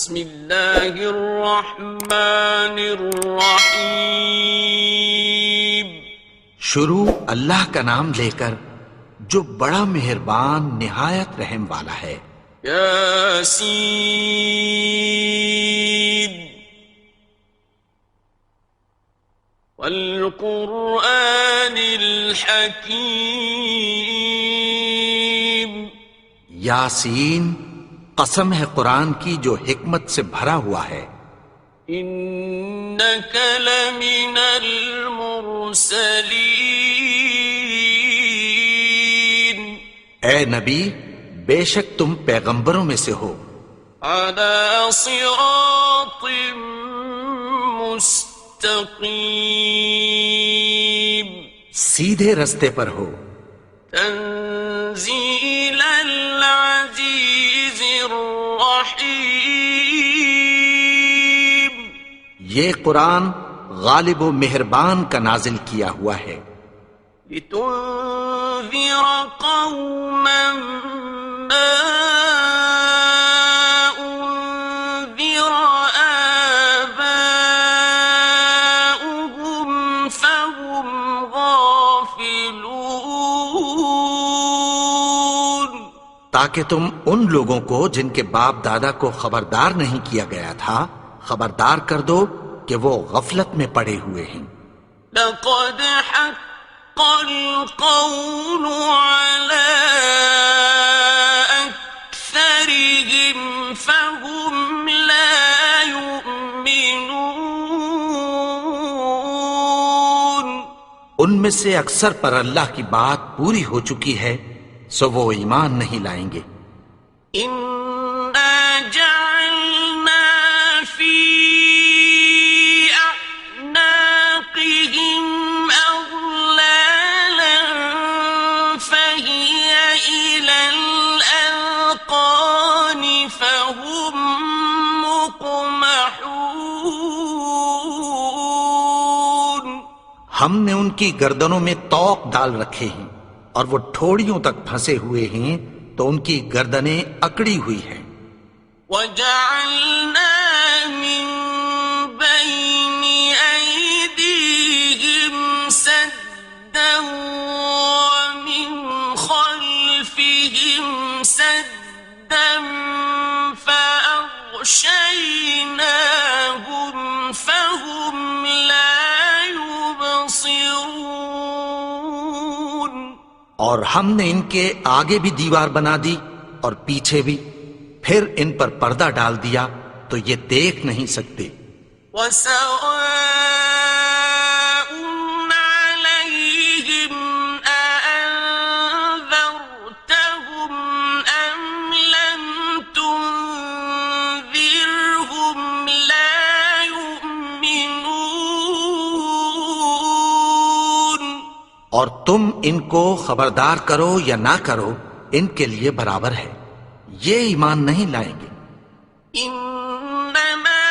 بسم اللہ الرحمن الرحیم. شروع اللہ کا نام لے کر جو بڑا مہربان نہایت رحم والا ہے. یاسین والقرآن الحکیم. یاسین، قسم ہے قرآن کی جو حکمت سے بھرا ہوا ہے. انک لمن المرسلین. اے نبی، بے شک تم پیغمبروں میں سے ہو. علی صراط مستقیم. سیدھے رستے پر ہو. تنزیل العزیز الرحیم. یہ قرآن غالب و مہربان کا نازل کیا ہوا ہے. لتنذر قوما ما انذر آباؤهم فهم غافلون. تاکہ تم ان لوگوں کو جن کے باپ دادا کو خبردار نہیں کیا گیا تھا خبردار کر دو کہ وہ غفلت میں پڑے ہوئے ہیں. لقد حق القول على أكثرهم فهم لا يؤمنون. ان میں سے اکثر پر اللہ کی بات پوری ہو چکی ہے سو وہ ایمان نہیں لائیں گے. إنا جعلنا في أعناقهم أغلالا فهي إلى الأذقان فهم مقمحون. ہم نے ان کی گردنوں میں طوق ڈال رکھے ہیں اور وہ ٹھوڑیوں تک پھنسے ہوئے ہیں تو ان کی گردنیں اکڑی ہوئی ہیں. وَجَعَلْنَا مِن بَيْنِ أَيْدِيهِمْ سَدًّا وَمِنْ خَلْفِهِمْ سَدًّا فَأَغْشَيْنَاهُمْ فَهُمْ لَا يُبْصِرُونَ. اور ہم نے ان کے آگے بھی دیوار بنا دی اور پیچھے بھی، پھر ان پر پردہ ڈال دیا تو یہ دیکھ نہیں سکتے. وَسَوَاءٌ عَلَيْهِمْ أَأَنذَرْتَهُمْ أَمْ لَمْ تُنذِرْهُمْ لَا يُؤْمِنُونَ. اور تم ان کو خبردار کرو یا نہ کرو ان کے لیے برابر ہے، یہ ایمان نہیں لائیں گے. إنما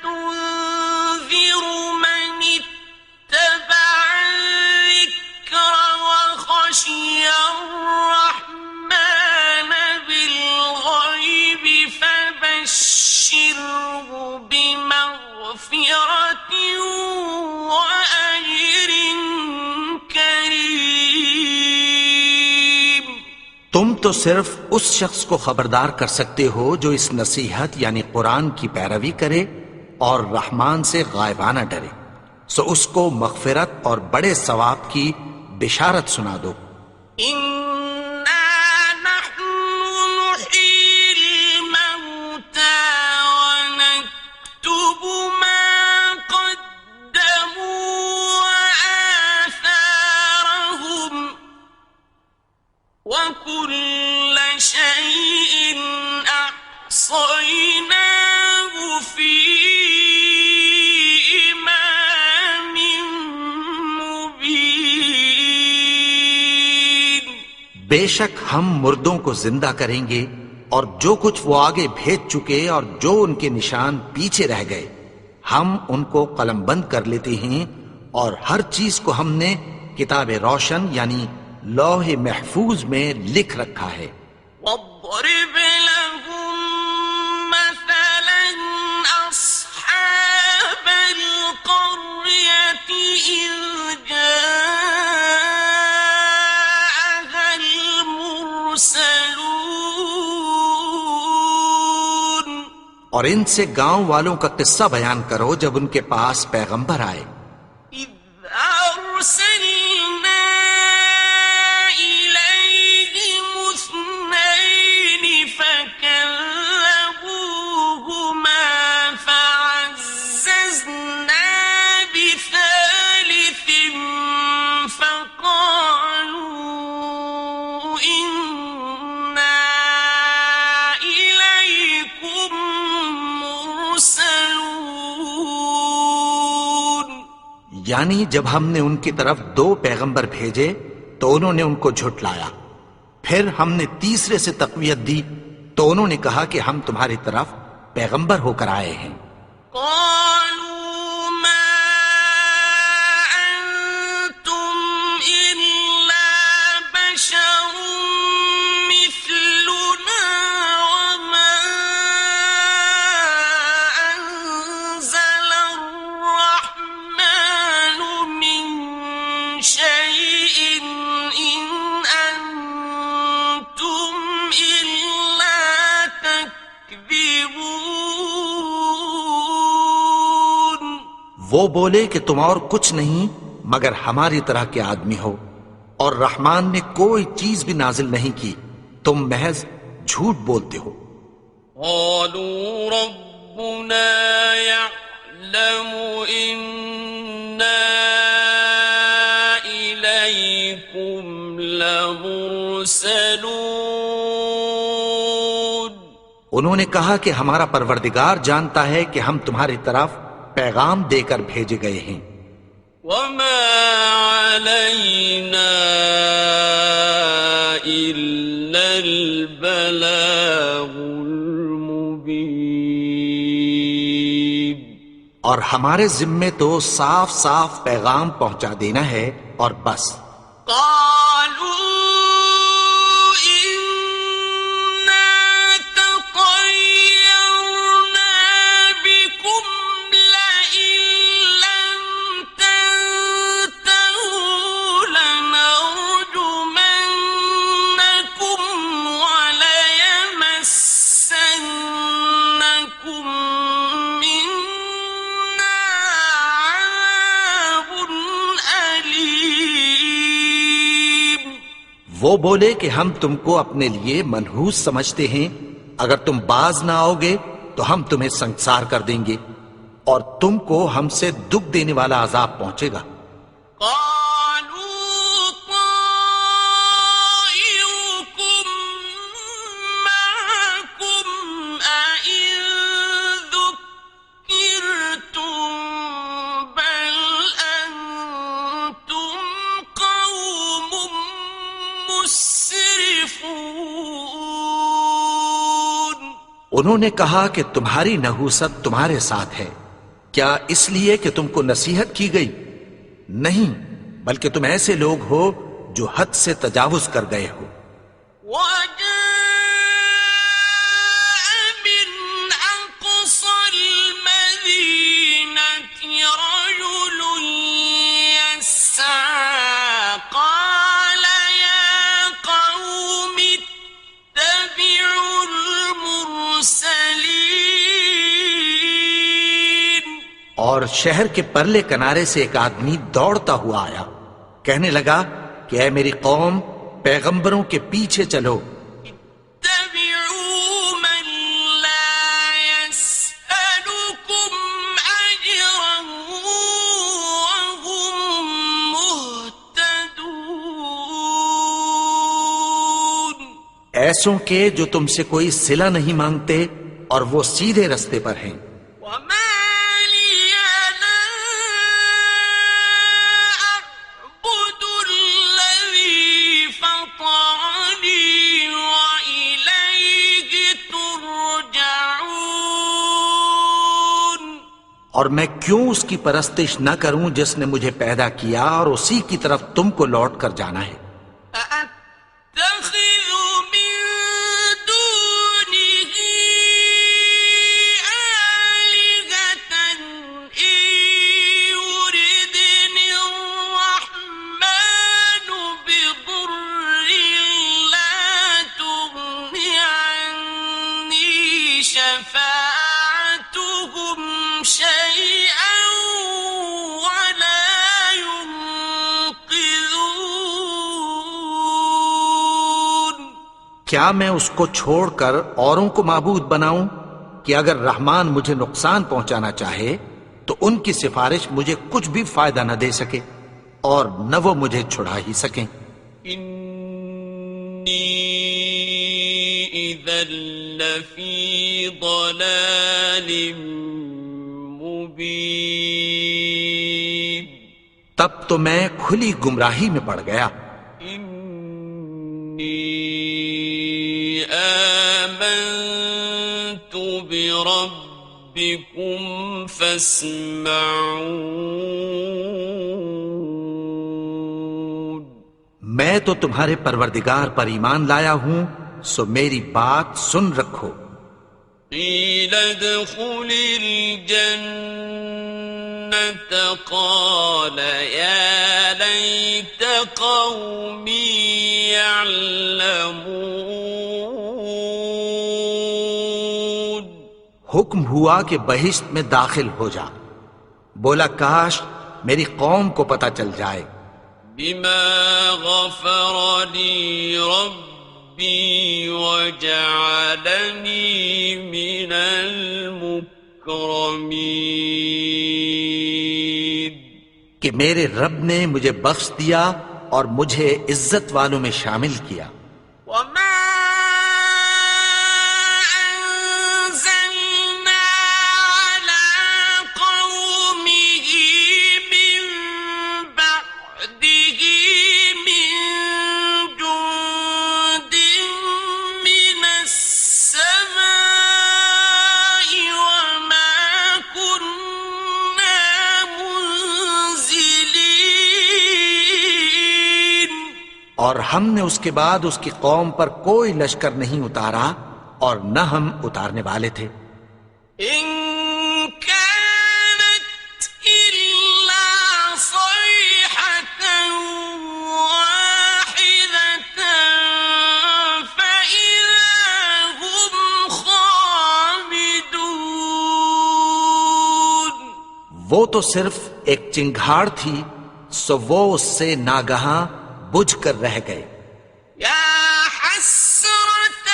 تنذر من اتبع الذكر وخشي الرحمن بالغيب فبشره بمغفرة وأجر كريم. تم تو صرف اس شخص کو خبردار کر سکتے ہو جو اس نصیحت یعنی قرآن کی پیروی کرے اور رحمان سے غائبانہ ڈرے، سو اس کو مغفرت اور بڑے ثواب کی بشارت سنا دو. إنا نحن نحيي الموتى ونكتب ما قدموا وآثارهم وكل شيء أحصيناه في إمام مبين. بے شک ہم مردوں کو زندہ کریں گے اور جو کچھ وہ آگے بھیج چکے اور جو ان کے نشان پیچھے رہ گئے ہم ان کو قلم بند کر لیتے ہیں، اور ہر چیز کو ہم نے کتاب روشن یعنی لوح محفوظ میں لکھ رکھا ہے. واضرب لهم مثلا اور ان سے گاؤں والوں کا قصہ بیان کرو جب ان کے پاس پیغمبر آئے. إذ أرسلنا إليهم اثنين فكذبوهما فعززنا بثالث فقالوا إنا إليكم مرسلون. یعنی جب ہم نے ان کی طرف 2 پیغمبر بھیجے تو انہوں نے ان کو جھٹلایا. پھر ہم نے تیسرے سے تقویت دی تو انہوں نے کہا کہ ہم تمہاری طرف پیغمبر ہو کر آئے ہیں. قالوا ما أنتم إلا بشر مثلنا وما أنزل الرحمن من شيء إن أنتم إلا تكذبون. وہ بولے کہ تم اور کچھ نہیں مگر ہماری طرح کے آدمی ہو اور رحمان نے کوئی چیز بھی نازل نہیں کی، تم محض جھوٹ بولتے ہو. قالوا ربنا يعلم إنا إليكم لمرسلون. انہوں نے کہا کہ ہمارا پروردگار جانتا ہے کہ ہم تمہاری طرف پیغام دے کر بھیجے گئے ہیں. وما علينا إلا البلاغ المبين. اور ہمارے ذمے تو صاف صاف پیغام پہنچا دینا ہے اور بس. قالوا إنا تطيرنا بكم لئن لم تنتهوا لنرجمنكم وليمسنكم منا عذاب أليم. وہ بولے کہ ہم تم کو اپنے لیے منحوس سمجھتے ہیں، اگر تم باز نہ آؤ گے تو ہم تمہیں سنگسار کر دیں گے اور تم کو ہم سے دکھ دینے والا عذاب پہنچے گا. قالوا طائركم معكم أئن ذكرتم بل أنتم قوم مسرفون. انہوں نے کہا کہ تمہاری نحوست تمہارے ساتھ ہے، کیا اس لیے کہ تم کو نصیحت کی گئی؟ نہیں، بلکہ تم ایسے لوگ ہو جو حد سے تجاوز کر گئے ہو. وجاء من أقصى المدينة رجل يسعى قال يا قوم اتبعوا المرسلين. اور شہر کے پرلے کنارے سے ایک آدمی دوڑتا ہوا آیا، کہنے لگا کہ اے میری قوم، پیغمبروں کے پیچھے چلو. اتبعوا من لا يسألكم أجرا وهم مهتدون. ایسوں کے جو تم سے کوئی صلہ نہیں مانگتے اور وہ سیدھے رستے پر ہیں. وما لي لا أعبد الذي فطرني وإليه ترجعون. اور میں کیوں اس کی پرستش نہ کروں جس نے مجھے پیدا کیا اور اسی کی طرف تم کو لوٹ کر جانا ہے. أأتخذ من دونه آلهة إن يردني الرحمن بضر لا تغن عني شفاعتهم کیا میں اس کو چھوڑ کر اوروں کو معبود بناؤں کہ اگر رحمان مجھے نقصان پہنچانا چاہے تو ان کی سفارش مجھے کچھ بھی فائدہ نہ دے سکے اور نہ وہ مجھے چھڑا ہی سکیں۔ إني إذا لفي ضلال مبين تب تو میں کھلی گمراہی میں پڑ گیا۔ إني آمنت بربكم فاسمعون میں تو تمہارے پروردگار پر ایمان لایا ہوں، سو میری بات سن رکھو۔ قيل ادخل الجنة قال يا ليت قومي يعلمون حکم ہوا کہ بہشت میں داخل ہو جا، بولا کاش میری قوم کو پتہ چل جائے۔ بما غفر لي ربي وجعلني من المكرمين کہ میرے رب نے مجھے بخش دیا اور مجھے عزت والوں میں شامل کیا۔ وما أنزلنا على قومه من بعده من جند من السماء وما كنا منزلين اور ہم نے اس کے بعد اس کی قوم پر کوئی لشکر نہیں اتارا اور نہ ہم اتارنے والے تھے۔ إن كانت إلا صيحة واحدة فإذا هم خامدون وہ تو صرف ایک چنگھاڑ تھی، سو وہ اس سے ناگہاں بجھ کر رہ گئے۔ يا حسرة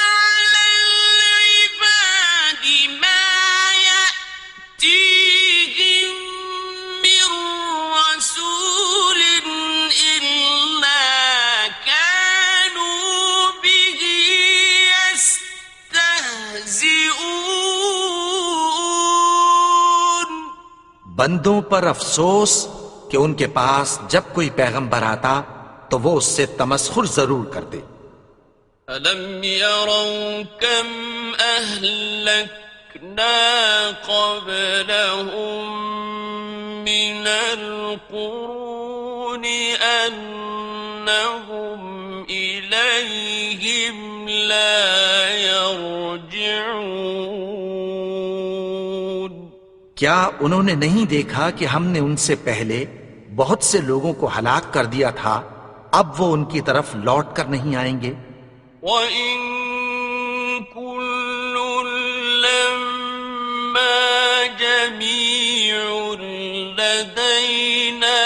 على العباد ما يأتيهم من رسول إلا كانوا به يستهزئون بندوں پر افسوس کہ ان کے پاس جب کوئی پیغمبر آتا تو وہ اس سے تمسخر ضرور کرتے۔ ألم يروا كم أهلكنا قبلهم من القرون أنهم إليهم لا يرجعون کیا انہوں نے نہیں دیکھا کہ ہم نے ان سے پہلے بہت سے لوگوں کو ہلاک کر دیا تھا، اب وہ ان کی طرف لوٹ کر نہیں آئیں گے؟ وَإِن كُلٌّ لَّمَّا جَمِيعٌ لَّدَيْنَا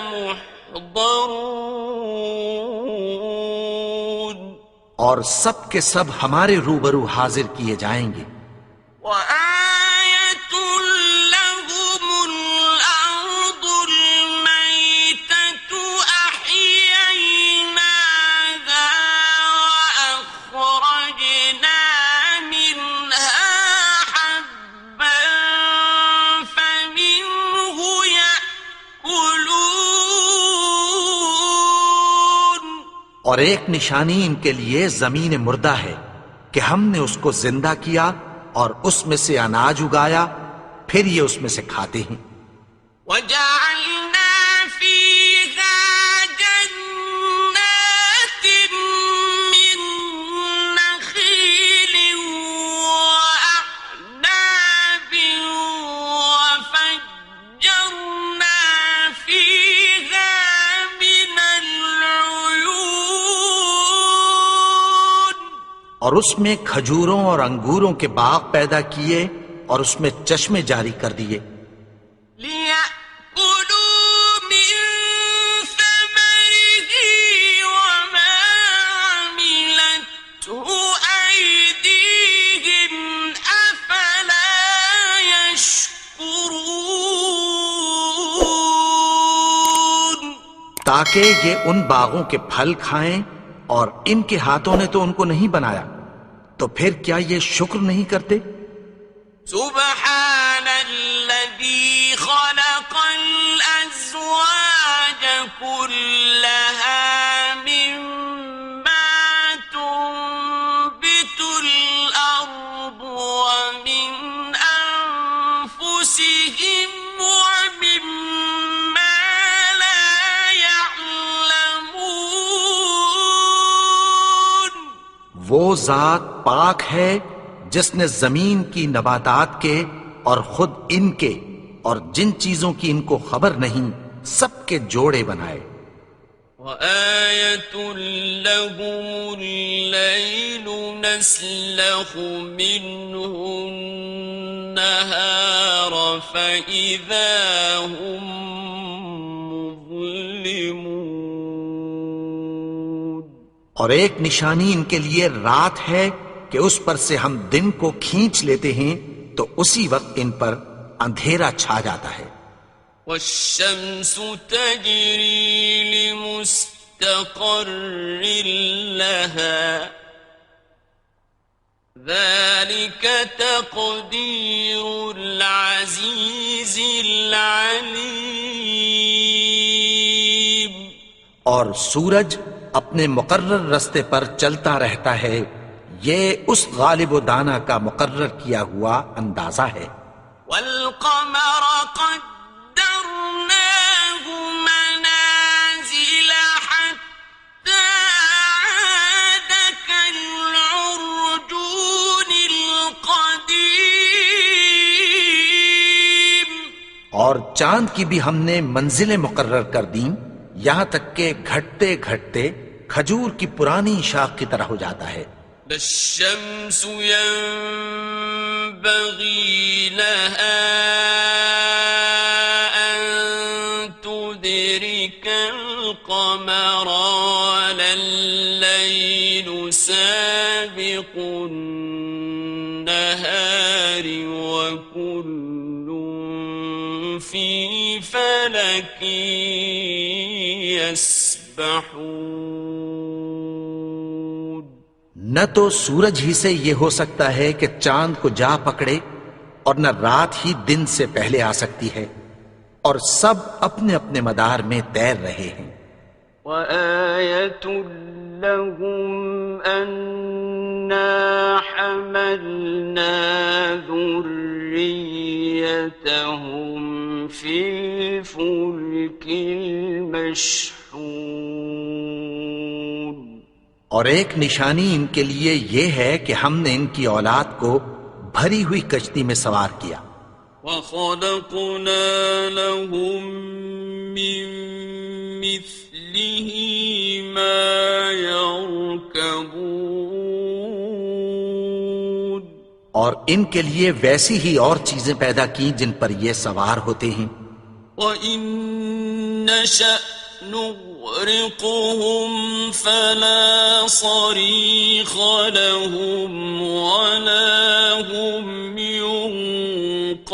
مُحْضَرُونَ اور سب کے سب ہمارے روبرو حاضر کیے جائیں گے۔ وَآيَةٌ لَّهُمُ الْأَرْضُ الْمَيْتَةُ أَحْيَيْنَاهَا وَأَخْرَجْنَا مِنْهَا حَبًّا فَمِنْهُ يَأْكُلُونَ اور ایک نشانی ان کے لیے زمین مردہ ہے کہ ہم نے اس کو زندہ کیا اور اس میں سے اناج اگایا، پھر یہ اس میں سے کھاتے ہیں۔ وَجَعَلْنَا فِيهَا جَنَّاتٍ مِّن نَّخِيلٍ وَأَعْنَابٍ وَفَجَّرْنَا فِيهَا مِنَ الْعُيُونِ اور اس میں کھجوروں اور انگوروں کے باغ پیدا کیے اور اس میں چشمے جاری کر دیے، لِيَأْكُلُوا مِن ثَمَرِهِ وَمَا عَمِلَتْهُ تاکہ یہ ان باغوں کے پھل کھائیں، اور ان کے ہاتھوں نے تو ان کو نہیں بنایا، تو پھر کیا یہ شکر نہیں کرتے؟ سبحان الذي خلق الأزواج كلها مما تنبت الأرض ومن أنفسهم ومما لا يعلمون. وہ ذات پاک ہے جس نے زمین کی نباتات کے اور خود ان کے اور جن چیزوں کی ان کو خبر نہیں سب کے جوڑے بنائے. وآية لهم الليل نسلخ منه النهار فإذا هم مظلمون. اور ایک نشانی ان کے لیے رات ہے کہ اس پر سے ہم دن کو کھینچ لیتے ہیں تو اسی وقت ان پر اندھیرا چھا جاتا ہے. والشمس تجري لمستقر لها ذلك تقدير العزيز العليم. اور سورج اپنے مقرر رستے پر چلتا رہتا ہے، یہ اس غالب و دانا کا مقرر کیا ہوا اندازہ ہے. والقمر قدرناه منازل حتى عاد كالعرجون القديم. اور چاند کی بھی ہم نے منزلیں مقرر کر دیں، یہاں تک کہ گھٹتے گھٹتے کھجور کی پرانی شاخ کی طرح ہو جاتا ہے. لا الشمس ينبغي لها أن تدرك القمر ولا الليل سابق النهار وكل في فلك يسبحون. نہ تو سورج ہی سے یہ ہو سکتا ہے کہ چاند کو جا پکڑے، اور نہ رات ہی دن سے پہلے آ سکتی ہے، اور سب اپنے اپنے مدار میں تیر رہے ہیں. وآية لهم أنا حملنا ذريتهم في الفلك المشحون. اور ایک نشانی ان کے لیے یہ ہے کہ ہم نے ان کی اولاد کو بھری ہوئی کشتی میں سوار کیا. وخلقنا لهم من مثله ما يركبون. اور ان کے لیے ویسی ہی اور چیزیں پیدا کی جن پر یہ سوار ہوتے ہیں. وَإِن نَّشَأْ نُغْرِقْهُمْ فَلَا صَرِيخَ لَهُمْ وَلَا هُمْ يُنقَذُونَ.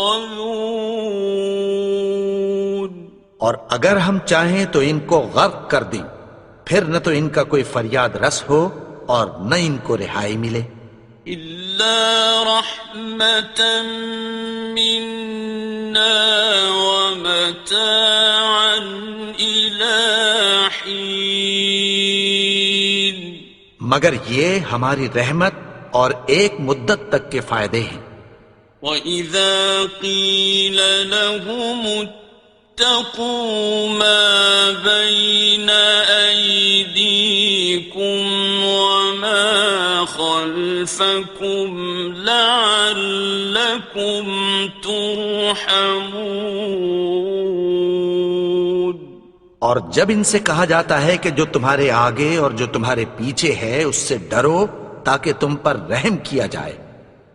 اور اگر ہم چاہیں تو ان کو غرق کر دیں، پھر نہ تو ان کا کوئی فریاد رس ہو اور نہ ان کو رہائی ملے. إِلَّا رَحْمَةً مِّنَّا وَمَتَاعًا إِلَىٰ حِينٍ. مگر یہ ہماری رحمت اور ایک مدت تک کے فائدے ہیں. وَإِذَا قِيلَ لَهُمُ اتَّقُوا مَا بَيْنَ أَيْدِيكُمْ وَمَا خَلْفَكُمْ لَعَلَّكُمْ تُرْحَمُونَ. اور جب ان سے کہا جاتا ہے کہ جو تمہارے آگے اور جو تمہارے پیچھے ہے اس سے ڈرو تاکہ تم پر رحم کیا جائے.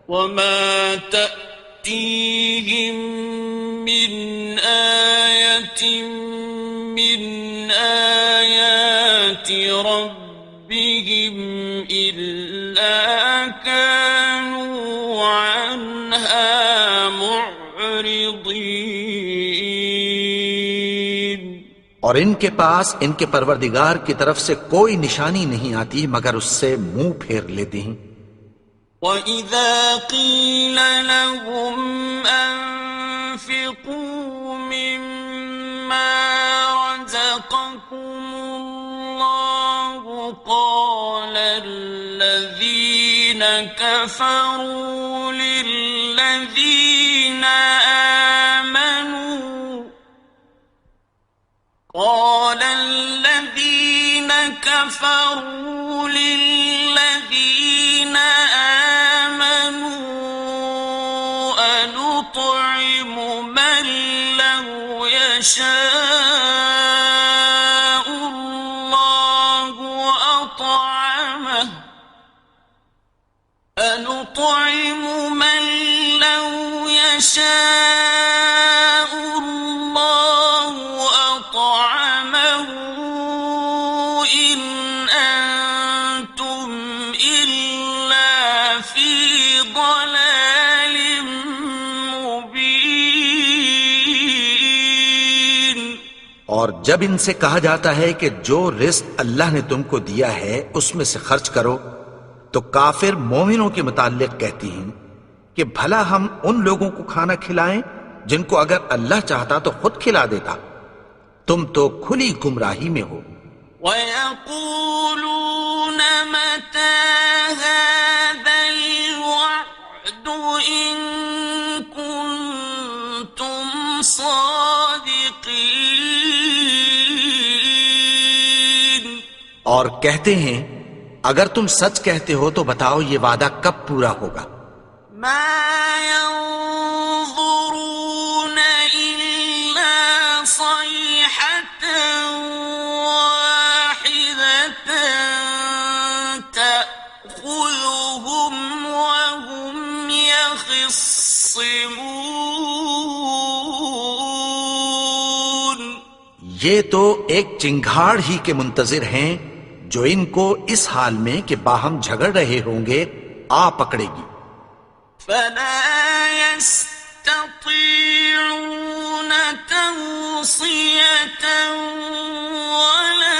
وَمَا تَأْتِيهِم مِّنْ آيَةٍ مِّنْ آيَاتِ رَبِّهِمْ إِلَّا كَانُوا عَنْهَا مُعْرِضِينَ. اور ان کے پاس ان کے پروردگار کی طرف سے کوئی نشانی نہیں آتی مگر اس سے منہ پھیر لیتے ہیں۔ وَإِذَا قِيلَ لَهُمْ أَنفِقُوا مِمَّا رَزَقَكُمُ اللَّهُ قَالَ الَّذِينَ كَفَرُوا لِلَّذِينَ آمَنُوا أَنُطْعِمُ مَن لَّوْ يَشَاءُ اللَّهُ أَطْعَمَهُ إِنْ أَنتُمْ إِلَّا فِي ضَلَالٍ مُّبِينٍ۔ اور جب ان سے کہا جاتا ہے کہ جو رزق اللہ نے تم کو دیا ہے اس میں سے خرچ کرو، تو کافر مومنوں کے متعلق کہتی ہیں کہ بھلا ہم ان لوگوں کو کھانا کھلائیں جن کو اگر اللہ چاہتا تو خود کھلا دیتا، تم تو کھلی گمراہی میں ہو۔ وَيَقُولُونَ مَتَىٰ هَٰذَا الْوَعْدُ إِن كُنتُمْ صَادِقِينَ۔ اور کہتے ہیں اگر تم سچ کہتے ہو تو بتاؤ یہ وعدہ کب پورا ہوگا؟ مَا يَنظُرُونَ إِلَّا صَيْحَةً وَاحِدَةً تَأْخُذُهُمْ وَهُمْ يَخِصِّمُونَ۔ یہ تو ایک چنگھاڑ ہی کے منتظر ہیں جو ان کو اس حال میں کہ باہم جھگڑ رہے ہوں گے آ پکڑے گی۔ فَلَا يَسْتَطِيعُونَ تَوْصِيَةً وَلَا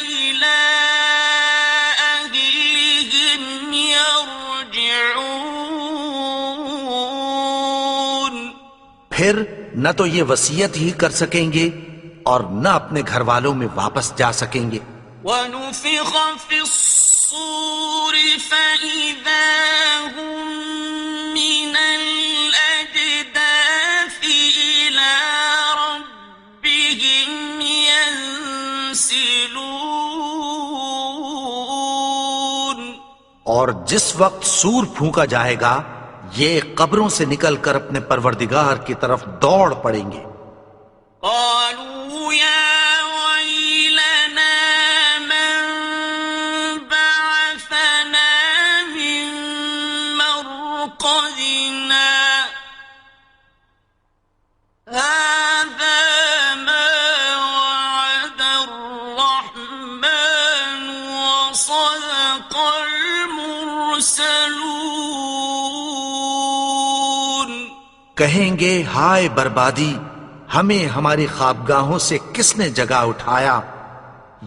إِلَىٰ أَهْلِهِمْ يَرْجِعُونَ۔ پھر نہ تو یہ وصیت ہی کر سکیں گے اور نہ اپنے گھر والوں میں واپس جا سکیں گے۔ وَنُفِخَ فِي الصُّورِ فَإِذَا هُم مِّنَ الْأَجْدَاثِ إِلَىٰ رَبِّهِمْ يَنسِلُونَ۔ اور جس وقت سور پھونکا جائے گا یہ قبروں سے نکل کر اپنے پروردگار کی طرف دوڑ پڑیں گے۔ قالوا يا ويلنا من بعثنا من مرقدنا هذا ما وعد الرحمن وصدق المرسلون۔ کہیں گے ہائے بربادی، ہمیں ہماری خوابگاہوں سے کس نے جگا اٹھایا؟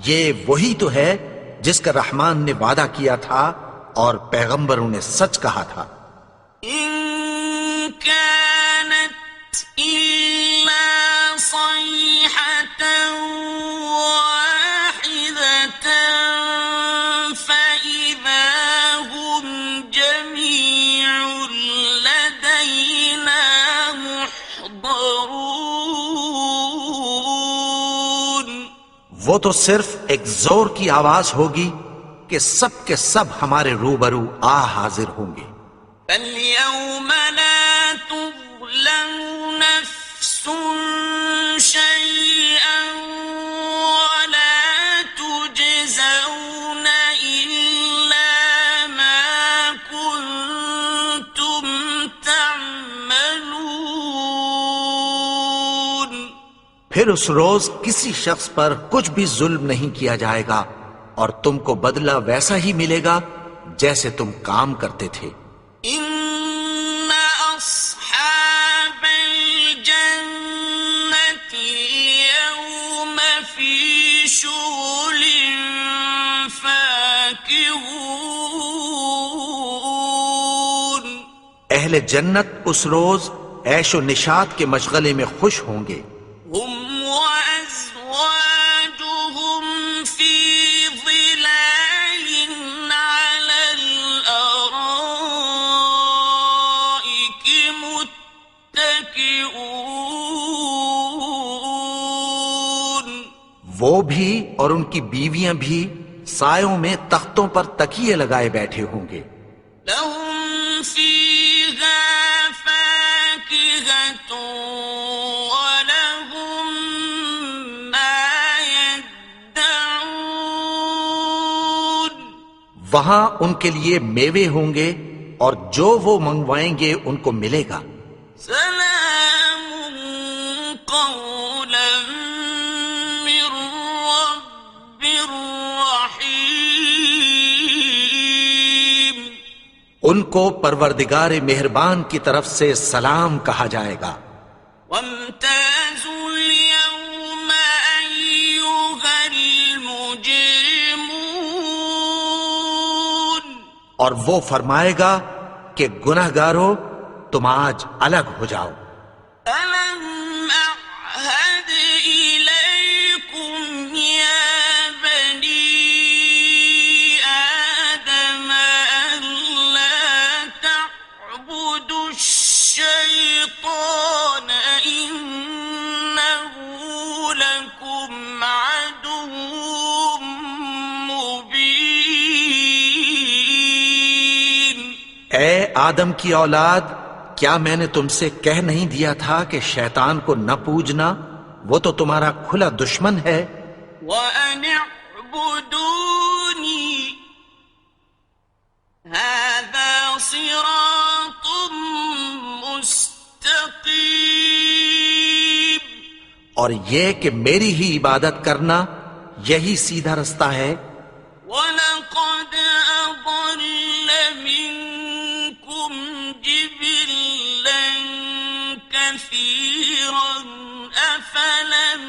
یہ وہی تو ہے جس کا رحمان نے وعدہ کیا تھا اور پیغمبروں نے سچ کہا تھا۔ إن كانت إلا صيحة واحدة فإذا هم جميع لدينا محضرون۔ وہ تو صرف ایک زور کی آواز ہوگی کہ سب کے سب ہمارے روبرو آ حاضر ہوں گے۔ فَالْيَوْمَ لَا تُظْلَمُ نَفْسٌ شَيْئًا وَلَا تُجْزَوْنَ إِلَّا مَا كُنتُمْ تَعْمَلُونَ۔ پھر اس روز کسی شخص پر کچھ بھی ظلم نہیں کیا جائے گا اور تم کو بدلہ ویسا ہی ملے گا جیسے تم کام کرتے تھے۔ إِنَّ أَصْحَابَ الْجَنَّةِ الْيَوْمَ فاكهون اہل جنت اس روز عیش و نشاط کے مشغلے میں خوش ہوں گے. هم وأزواجهم في ظلال على الأرائك متكئون وہ بھی اور ان کی بیویاں بھی سایوں میں تختوں پر تکیے لگائے بیٹھے ہوں گے. لهم فيها فاكهة ولهم ما يدعون وہاں ان کے لیے میوے ہوں گے اور جو وہ منگوائیں گے ان کو ملے گا. سلام قولا من رب رحيم ان کو پروردگار مہربان کی طرف سے سلام کہا جائے گا. وامتازوا اليوم أيها المجرمون اور وہ فرمائے گا کہ گنہگارو تم آج الگ ہو جاؤ. ألم أعهد إليكم يا بني آدم ألا تعبدوا الشيطان إنه لكم عدو مبين اے آدم کی اولاد، کیا میں نے تم سے کہہ نہیں دیا تھا کہ شیطان کو نہ پوجنا، وہ تو تمہارا کھلا دشمن ہے. وَأَنِ اعْبُدُونِي هَذَا صِرَاطٌ مُسْتَقِيمٌ اور یہ کہ میری ہی عبادت کرنا یہی سیدھا رستہ ہے. وَلَقَدْ أَضَلَّ مِنكُمْ جِبِلًّا كَثِيرًا أَفَلَمْ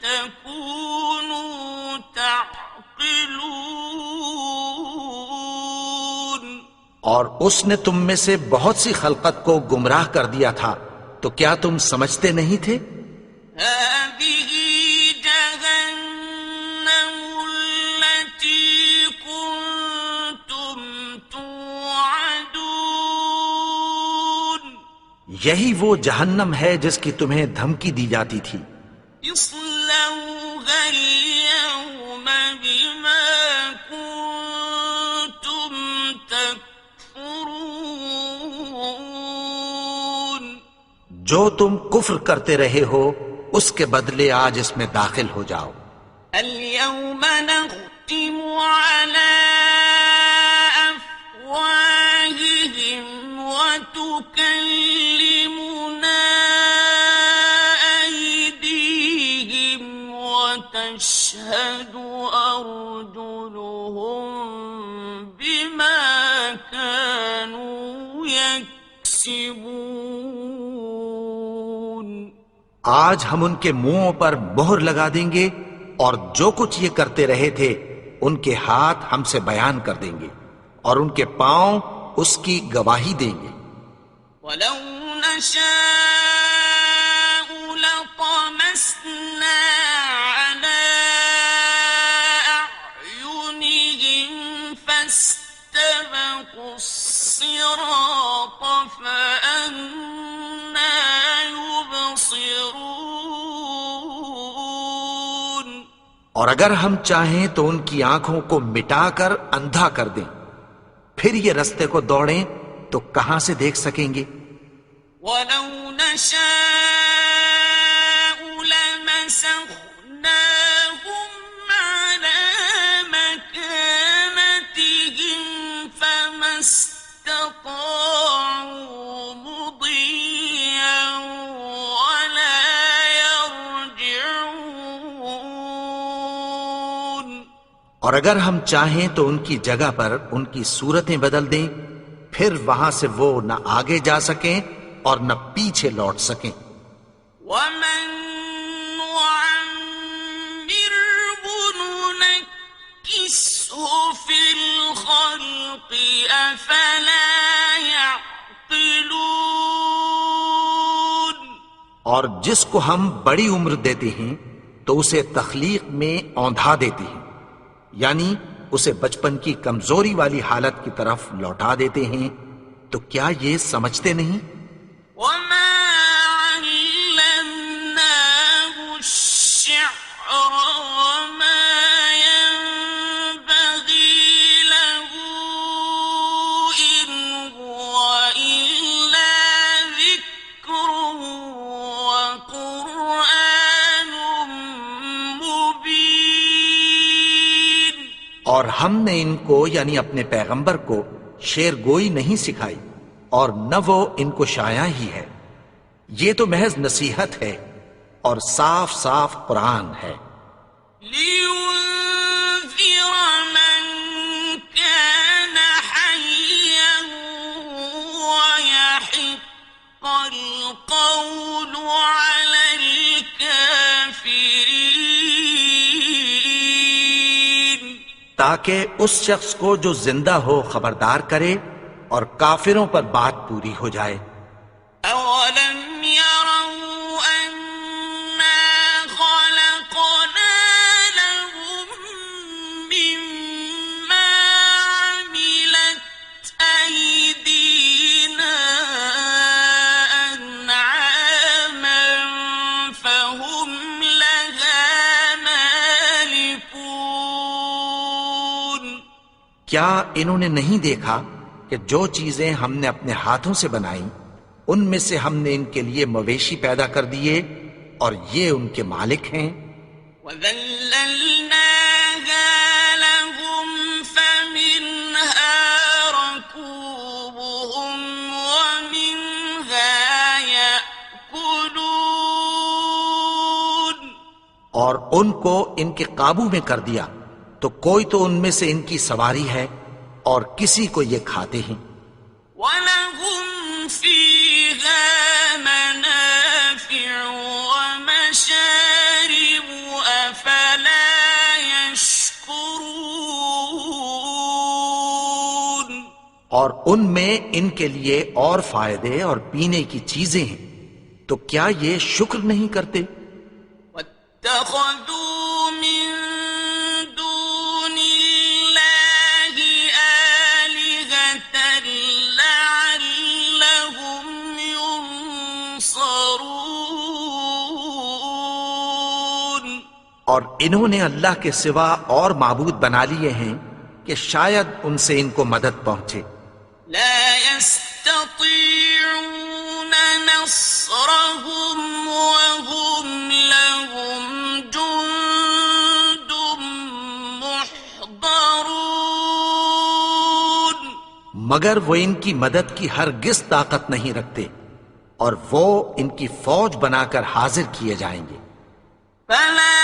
تَكُونُوا تَعْقِلُونَ اور اس نے تم میں سے بہت سی خلقت کو گمراہ کر دیا تھا، تو کیا تم سمجھتے نہیں تھے؟ هذه جهنم التي كنتم توعدون یہی وہ جہنم ہے جس کی تمہیں دھمکی دی جاتی تھی. اصلوها اليوم بما كنتم تكفرون جو تم کفر کرتے رہے ہو اس کے بدلے آج اس میں داخل ہو جاؤ. اليوم نختم على أفواههم وتكلمنا أيديهم وتشهد أرجلهم بما كانوا يكسبون آج ہم ان کے منہوں پر مہر لگا دیں گے اور جو کچھ یہ کرتے رہے تھے ان کے ہاتھ ہم سے بیان کر دیں گے اور ان کے پاؤں اس کی گواہی دیں گے. ولو نشاء لطمسنا على أعينهم فاستبقوا الصراط فأنى يبصرون اور اگر ہم چاہیں تو ان کی آنکھوں کو مٹا کر اندھا کر دیں، پھر یہ رستے کو دوڑیں تو کہاں سے دیکھ سکیں گے. ولو نشاء لمسخناهم على مكانتهم فما استطاعوا مضيا ولا يرجعون اور اگر ہم چاہیں تو ان کی جگہ پر ان کی صورتیں بدل دیں، پھر وہاں سے وہ نہ آگے جا سکیں اور نہ پیچھے لوٹ سکیں. ومن نعمره نُنَكِّسْهُ فِي الْخَلْقِ أَفَلَا يَعْقِلُونَ اور جس کو ہم بڑی عمر دیتے ہیں تو اسے تخلیق میں اوندھا دیتے ہیں، یعنی اسے بچپن کی کمزوری والی حالت کی طرف لوٹا دیتے ہیں، تو کیا یہ سمجھتے نہیں؟ وَمَا عَلَّمْنَاهُ الشِّعْرَ وَمَا يَنبَغِي لَهُ إِنْ هُوَ إِلَّا ذِكْرٌ وَقُرْآنٌ مُبِينٌ اور ہم نے ان کو یعنی اپنے پیغمبر کو شعر گوئی نہیں سکھائی، اور نہ وہ ان کو شایع ہی ہے، یہ تو محض نصیحت ہے اور صاف صاف قرآن ہے۔ لِيُنذِرَ مَن كَانَ حَيًّا وَيَحِقَّ الْقَوْلُ عَلَى الْكَافِرِينَ تاکہ اس شخص کو جو زندہ ہو خبردار کرے اور کافروں پر بات پوری ہو جائے۔ أَوَلَمْ يَرَوْا أَنَّا خَلَقْنَا لَهُم مِّمَّا عَمِلَتْ أَيْدِينَا أَنْعَامًا فَهُمْ لَهَا مَالِكُونَ کیا انہوں نے نہیں دیکھا کہ جو چیزیں ہم نے اپنے ہاتھوں سے بنائیں ان میں سے ہم نے ان کے لیے مویشی پیدا کر دیے اور یہ ان کے مالک ہیں۔ وَذَلَّلْنَاهَا لَهُمْ فَمِنْهَا رَكُوبُهُمْ وَمِنْهَا يَأْكُلُونَ اور ان کو ان کے قابو میں کر دیا تو کوئی تو ان میں سے ان کی سواری ہے اور کسی کو یہ کھاتے ہیں۔ وَلَهُمْ فِيهَا مَنَافِعُ وَمَشَارِبُ أَفَلَا يَشْكُرُونَ اور ان میں ان کے لیے اور فائدے اور پینے کی چیزیں ہیں، تو کیا یہ شکر نہیں کرتے؟ وَاتَّخَذُوا مِن دُونِ اللَّهِ آلِهَةً لَعَلَّهُمْ يُنصَرُونَ اور انہوں نے اللہ کے سوا اور معبود بنا لیے ہیں کہ شاید ان سے ان کو مدد پہنچے۔ لا يستطيعون نصرهم وهم لهم جند محضرون مگر وہ ان کی مدد کی ہرگز طاقت نہیں رکھتے اور وہ ان کی فوج بنا کر حاضر کیے جائیں گے۔ فلا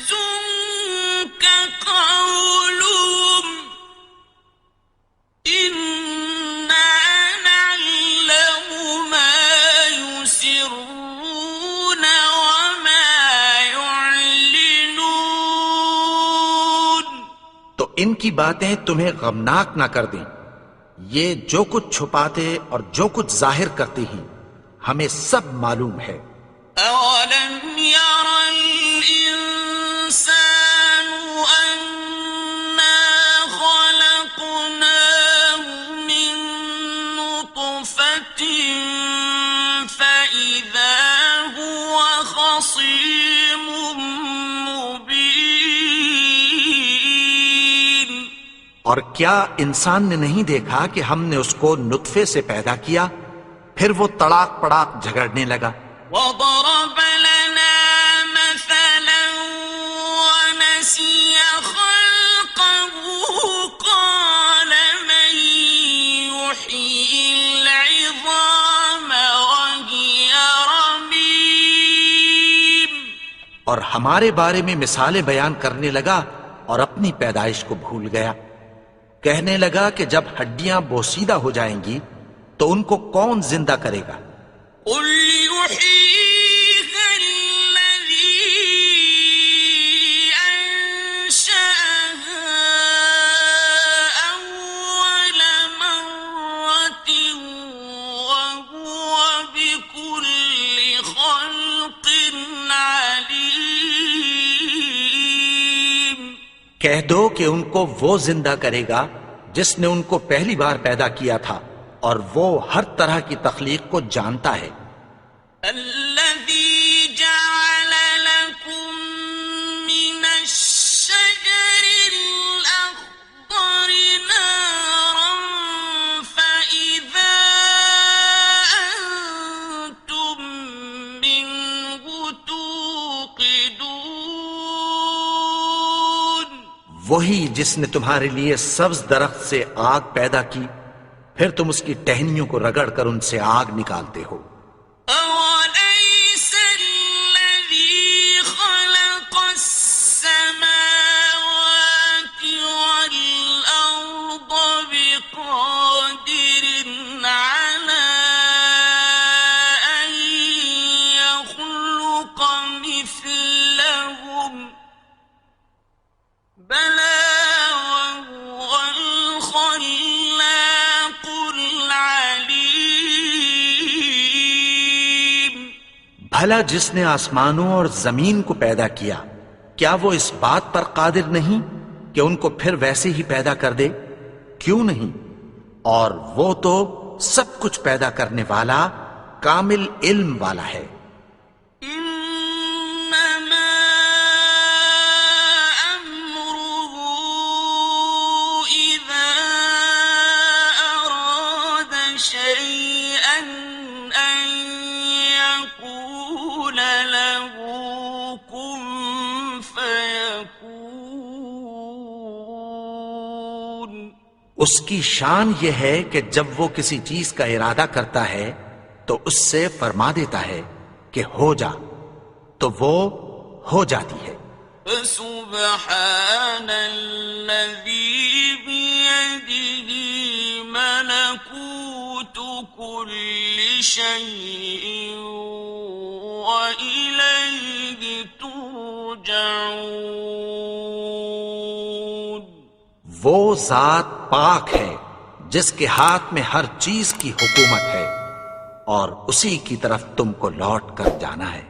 يحزنك قولهم إنا نعلم ما يسرون وما يعلنون تو ان کی باتیں تمہیں غمناک نہ کر دیں، یہ جو کچھ چھپاتے اور جو کچھ ظاہر کرتے ہیں ہمیں سب معلوم ہے۔ أَوَلَمْ يَرَ الْإِنسَانُ أَنَّا خَلَقْنَاهُ مِن نُّطْفَةٍ فَإِذَا هُوَ خَصِيمٌ مُّبِينٌ اور کیا انسان نے نہیں دیکھا کہ ہم نے اس کو نطفے سے پیدا کیا، پھر وہ تڑاک پڑاک جھگڑنے لگا۔ وَضَرَبَ لَنَا مَثَلًا وَنَسِيَ خَلْقَهُ قَالَ مَن يُحْيِي الْعِظَامَ وَهِيَ رَمِيمٌ اور ہمارے بارے میں مثالیں بیان کرنے لگا اور اپنی پیدائش کو بھول گیا۔ کہنے لگا کہ جب ہڈیاں بوسیدہ ہو جائیں گی تو ان کو کون زندہ کرے گا؟ قُلْ يُحْيِيهَا الَّذِي أَنشَأَهَا کہہ دو کہ ان کو وہ زندہ کرے گا جس نے ان کو پہلی بار پیدا کیا تھا، اور وہ ہر طرح کی تخلیق کو جانتا ہے۔ الذي جعل لكم من الشجر الأخضر نارا فإذا أنتم منه توقدون، وہی جس نے تمہارے لیے سبز درخت سے آگ پیدا کی، پھر تم اس کی ٹہنیوں کو رگڑ کر ان سے آگ نکالتے ہو۔ أوليس الذي خلق السماوات والأرض بقادر على أن يخلق مثلهم، بلى وهو الخلاق العليم۔ بھلا جس نے آسمانوں اور زمین کو پیدا کیا، کیا وہ اس بات پر قادر نہیں کہ ان کو پھر ویسے ہی پیدا کر دے؟ کیوں نہیں؟ اور وہ تو سب کچھ پیدا کرنے والا، کامل علم والا ہے۔ إنما أمره إذا أراد شيئا أن يقول له كن فيكون۔ اس کی شان یہ ہے کہ جب وہ کسی چیز کا ارادہ کرتا ہے تو اس سے فرما دیتا ہے کہ ہو جا، تو وہ ہو جاتی ہے۔ فسبحان الذي بيده ملكوت كل شيء وإليه ترجعون۔ وہ ذات پاک ہے جس کے ہاتھ میں ہر چیز کی حکومت ہے، اور اسی کی طرف تم کو لوٹ کر جانا ہے۔